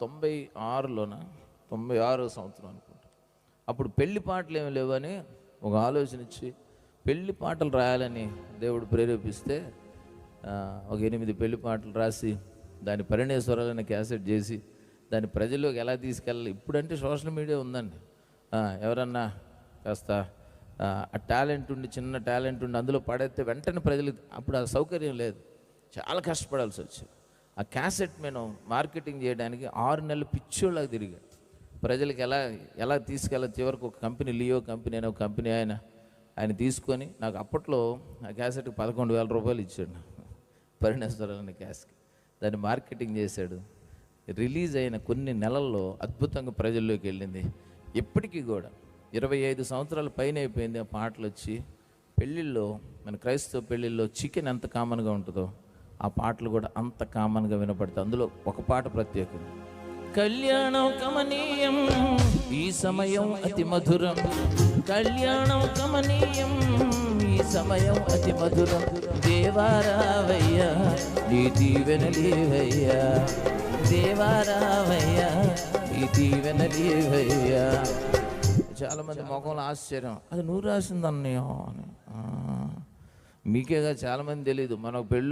96లోన 96 సంవత్సరం అనుకుంటా. అప్పుడు పెళ్లి పాటలు ఏమి లేవని ఒక ఆలోచన ఇచ్చి పెళ్లి పాటలు రాయాలని దేవుడు ప్రేరేపిస్తే ఒక 8 పెళ్లి పాటలు రాసి దాని పరిణేశ్వరాలని క్యాసెట్ చేసి దాన్ని ప్రజల్లోకి ఎలా తీసుకెళ్ళాలి. ఇప్పుడంటే సోషల్ మీడియా ఉందండి. ఎవరన్నా కాస్త ఆ టాలెంట్ ఉండి చిన్న టాలెంట్ ఉండి అందులో పడేస్తే వెంటనే ప్రజలకు అప్పుడు ఆ సౌకర్యం లేదు, చాలా కష్టపడాల్సి వచ్చేది. ఆ క్యాసెట్ నేను మార్కెటింగ్ చేయడానికి 6 నెలలు పిచ్చోళ్ళకి తిరిగా ప్రజలకు ఎలా తీసుకెళ్ళాలి. చివరికి ఒక కంపెనీ, లియో కంపెనీ అనే ఒక కంపెనీ ఆయన తీసుకొని నాకు అప్పట్లో ఆ క్యాసెట్కి 11,000 రూపాయలు ఇచ్చాడు పరిణేశ్వరాలని క్యాస్కి. దాన్ని మార్కెటింగ్ చేశాడు. రిలీజ్ అయిన కొన్ని నెలల్లో అద్భుతంగా ప్రజల్లోకి వెళ్ళింది. ఇప్పటికీ కూడా 25 సంవత్సరాల పైన అయిపోయింది ఆ పాటలు వచ్చి. పెళ్ళిళ్ళలో, మన క్రైస్తవ పెళ్ళిళ్ళలో చికెన్ ఎంత కామన్గా ఉంటుందో ఆ పాటలు కూడా అంత కామన్గా వినపడతాయి. అందులో ఒక పాట ప్రత్యేకం. కళ్యాణం కమనీయం ఈ సమయం అతి మధురం, కళ్యాణం కమనీయం ఈ సమయం అతి మధురం, దేవారావయ్యా నీ దీవెనలీవయ్యా, దేవారావయ్యా నీ దీవెనలీవయ్యా. చాలామంది ముఖంలో ఆశ్చర్యం, అది నువ్వు రాసింది అన్నయ్య అని. మీకేగా చాలామంది తెలీదు. మన పెళ్ళి